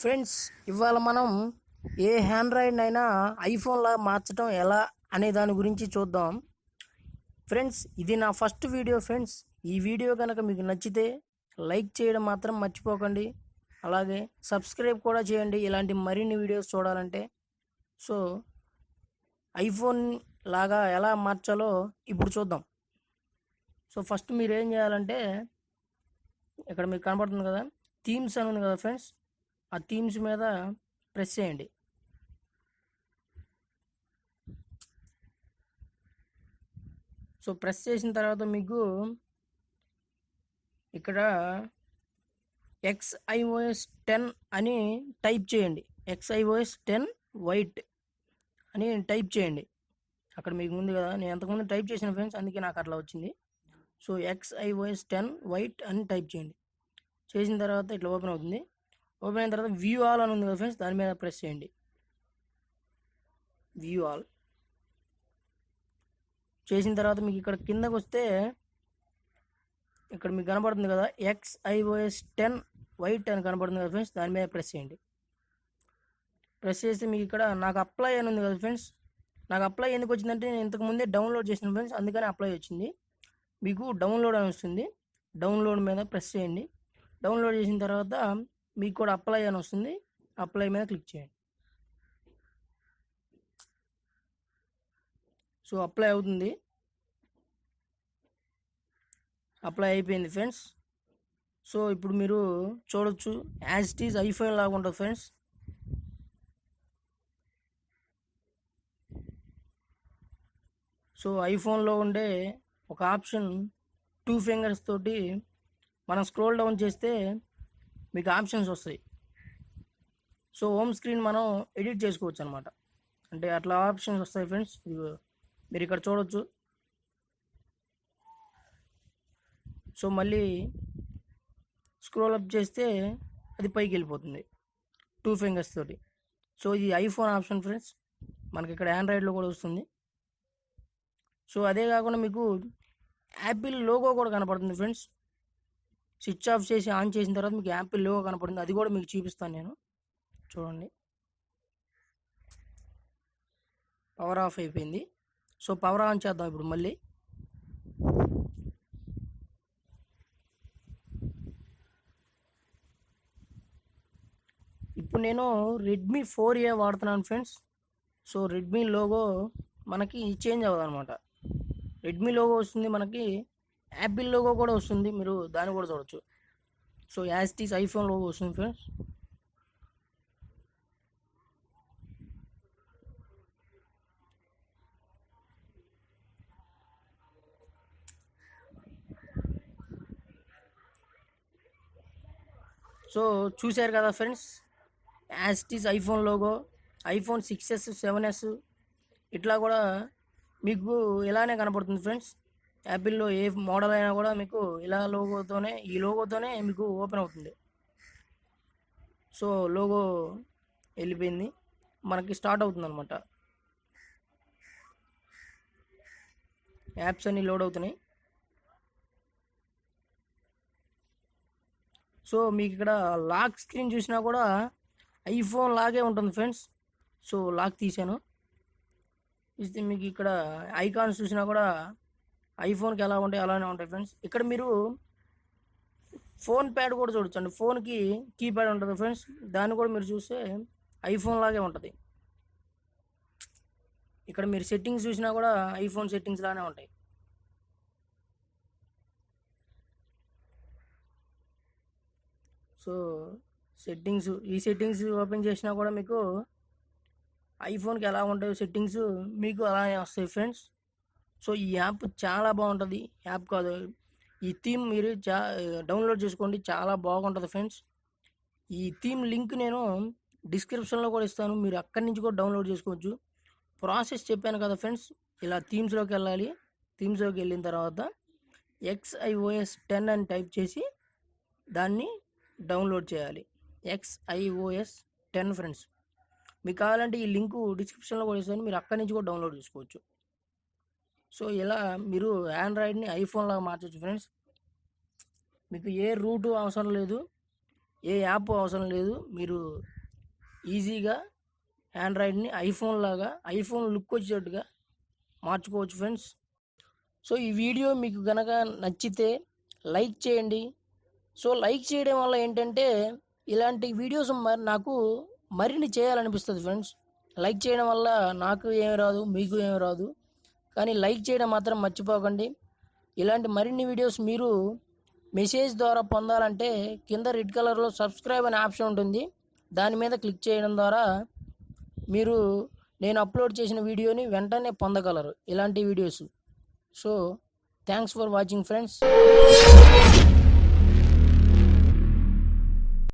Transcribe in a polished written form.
Friends, ఇవాళ మనం ఏ Android అయినా ఐఫోన్లా మార్చడం ఎలా అనే దాని గురించి చూద్దాం. ఫ్రెండ్స్, ఇది నా ఫస్ట్ వీడియో. ఫ్రెండ్స్, ఈ వీడియో కనుక మీకు నచ్చితే లైక్ చేయడం మాత్రం మర్చిపోకండి. అలాగే సబ్స్క్రైబ్ కూడా చేయండి ఇలాంటి మరిన్ని వీడియోస్ చూడాలంటే. సో ఐఫోన్ లాగా ఎలా మార్చాలో ఇప్పుడు చూద్దాం. సో ఫస్ట్ మీరు ఏం చేయాలంటే, ఇక్కడ మీకు కనపడుతుంది కదా, థీమ్స్ అని ఉంది కదా ఫ్రెండ్స్, ఆ థీమ్స్ మీద ప్రెస్ చేయండి. సో ప్రెస్ చేసిన తర్వాత మీకు ఇక్కడ XiOS 10 అని టైప్ చేయండి. XiOS 10 వైట్ అని టైప్ చేయండి. అక్కడ మీకు ముందు కదా, నేను అంతకుముందు టైప్ చేసిన ఫ్రెండ్స్, అందుకే నాకు అట్లా వచ్చింది. సో XiOS 10 వైట్ అని టైప్ చేయండి. చేసిన తర్వాత ఇట్లా ఓపెన్ అవుతుంది. ఓపెన్ అయిన తర్వాత వ్యూ ఆల్ అని ఉంది కదా ఫ్రెండ్స్, దాని మీద ప్రెస్ చేయండి. వ్యూ ఆల్ చేసిన తర్వాత మీకు ఇక్కడ కిందకు వస్తే ఇక్కడ మీకు కనబడుతుంది కదా, XiOS 10 వైట్ అని కనబడుతుంది కదా ఫ్రెండ్స్, దాని మీద ప్రెస్ చేయండి. ప్రెస్ చేస్తే మీకు ఇక్కడ నాకు అప్లై అని ఉంది కదా ఫ్రెండ్స్, నాకు అప్లై ఎందుకు వచ్చిందంటే నేను ఇంతకుముందే డౌన్లోడ్ చేసిన ఫ్రెండ్స్, అందుకని అప్లై వచ్చింది. మీకు డౌన్లోడ్ అని వస్తుంది, డౌన్లోడ్ మీద ప్రెస్ చేయండి. డౌన్లోడ్ చేసిన తర్వాత మీకు కూడా అప్లై అని వస్తుంది, అప్లై మీద క్లిక్ చేయండి. సో అప్లై అవుతుంది, అప్లై అయిపోయింది ఫ్రెండ్స్. సో ఇప్పుడు మీరు చూడొచ్చు, యాజ్ ఇట్ ఈజ్ ఐఫోన్ లాగా ఉంటుంది ఫ్రెండ్స్. సో ఐఫోన్లో ఉండే ఒక ఆప్షన్ 2 ఫింగర్స్ తోటి మనం స్క్రోల్ డౌన్ చేస్తే మీకు ఆప్షన్స్ వస్తాయి. సో హోమ్ స్క్రీన్ మనం ఎడిట్ చేసుకోవచ్చు అనమాట. అంటే అట్లా ఆప్షన్స్ వస్తాయి ఫ్రెండ్స్, మీరు ఇక్కడ చూడొచ్చు. సో మళ్ళీ స్క్రోల్ అప్ చేస్తే అది పైకి వెళ్ళిపోతుంది 2 ఫింగర్స్ తోటి. సో ఇది ఐఫోన్ ఆప్షన్ ఫ్రెండ్స్, మనకి ఇక్కడ ఆండ్రాయిడ్లో కూడా వస్తుంది. సో అదే కాకుండా మీకు యాపిల్ లోగో కూడా కనపడుతుంది ఫ్రెండ్స్. స్విచ్ ఆఫ్ చేసి ఆన్ చేసిన తర్వాత మీకు యాపిల్ లోగో కనపడుతుంది, అది కూడా మీకు చూపిస్తాను నేను. చూడండి, పవర్ ఆఫ్ అయిపోయింది. సో పవర్ ఆన్ చేద్దాం ఇప్పుడు మళ్ళీ. ఇప్పుడు నేను రెడ్మీ 4A వాడుతున్నాను ఫ్రెండ్స్. సో రెడ్మీ లోగో మనకి చేంజ్ అవ్వదు అనమాట. రెడ్మీ లోగో వస్తుంది, మనకి యాపిల్ లోగో కూడా వస్తుంది, మీరు దాన్ని కూడా చూడొచ్చు. So as it is iPhone logo వస్తుంది ఫ్రెండ్స్. సో చూశారు కదా friends, as it is iPhone logo. IPhone 6s 7s ఇట్లా కూడా మీకు ఇలానే కనపడుతుంది ఫ్రెండ్స్. యాపిల్లో ఏ మోడల్ అయినా కూడా మీకు ఇలా లోగోతోనే, ఈ లోగోతోనే మీకు ఓపెన్ అవుతుంది. సో లోగో వెళ్ళిపోయింది, మనకి స్టార్ట్ అవుతుంది అనమాట. యాప్స్ అన్నీ లోడ్ అవుతున్నాయి. సో మీకు ఇక్కడ లాక్ స్క్రీన్ చూసినా కూడా ఐఫోన్ లాగే ఉంటుంది ఫ్రెండ్స్. సో లాక్ తీసాను, ఇస్తే మీకు ఇక్కడ ఐకాన్స్ చూసినా కూడా ఐఫోన్కి ఎలా ఉంటాయి అలానే ఉంటాయి ఫ్రెండ్స్. ఇక్కడ మీరు ఫోన్ ప్యాడ్ కూడా చూడొచ్చండి, ఫోన్కి కీప్యాడ్ ఉంటుంది ఫ్రెండ్స్, దాన్ని కూడా మీరు చూస్తే ఐఫోన్ లాగే ఉంటుంది. ఇక్కడ మీరు సెట్టింగ్స్ చూసినా కూడా ఐఫోన్ సెట్టింగ్స్ లానే ఉంటాయి. సో ఈ సెట్టింగ్స్ ఓపెన్ చేసినా కూడా మీకు ఐఫోన్కి ఎలా ఉంటాయో సెట్టింగ్స్ మీకు అలానే వస్తాయి ఫ్రెండ్స్. సో ఈ యాప్ చాలా బాగుంటుంది, యాప్ కాదు, ఈ థీమ్ మీరు డౌన్లోడ్ చేసుకోండి, చాలా బాగుంటుంది ఫ్రెండ్స్. ఈ థీమ్ లింక్ నేను డిస్క్రిప్షన్లో కూడా ఇస్తాను, మీరు అక్కడి నుంచి కూడా డౌన్లోడ్ చేసుకోవచ్చు. ప్రాసెస్ చెప్పాను కదా ఫ్రెండ్స్, ఇలా థీమ్స్లోకి వెళ్ళాలి. థీమ్స్లోకి వెళ్ళిన తర్వాత XiOS 10 అని టైప్ చేసి దాన్ని డౌన్లోడ్ చేయాలి. XiOS 10 friends. మీకు కావాలంటే ఈ లింకు డిస్క్రిప్షన్లో కూడా ఇస్తాను, మీరు అక్కడి నుంచి కూడా డౌన్లోడ్ చేసుకోవచ్చు. సో ఇలా మీరు ఆండ్రాయిడ్ని ఐఫోన్ లాగా మార్చవచ్చు ఫ్రెండ్స్. మీకు ఏ రూటు అవసరం లేదు, ఏ యాప్ అవసరం లేదు. మీరు ఈజీగా ఆండ్రాయిడ్ని ఐఫోన్ లుక్ వచ్చేటట్టుగా మార్చుకోవచ్చు ఫ్రెండ్స్. సో ఈ వీడియో మీకు గనక నచ్చితే లైక్ చేయండి. సో లైక్ చేయడం వల్ల ఏంటంటే ఇలాంటి వీడియోస్ నాకు మరిన్ని చేయాలనిపిస్తుంది ఫ్రెండ్స్. లైక్ చేయడం వల్ల నాకు ఏమి రాదు, మీకు ఏమి రాదు, కానీ లైక్ చేయడం మాత్రం మర్చిపోకండి. ఇలాంటి మరిన్ని వీడియోస్ మీరు మెసేజ్ ద్వారా పొందాలంటే కింద రెడ్ కలర్లో సబ్స్క్రైబ్ అనే ఆప్షన్ ఉంటుంది. దాని మీద క్లిక్ చేయడం ద్వారా మీరు నేను అప్లోడ్ చేసిన వీడియోని వెంటనే పొందగలరు, ఇలాంటి videos. So thanks for watching friends.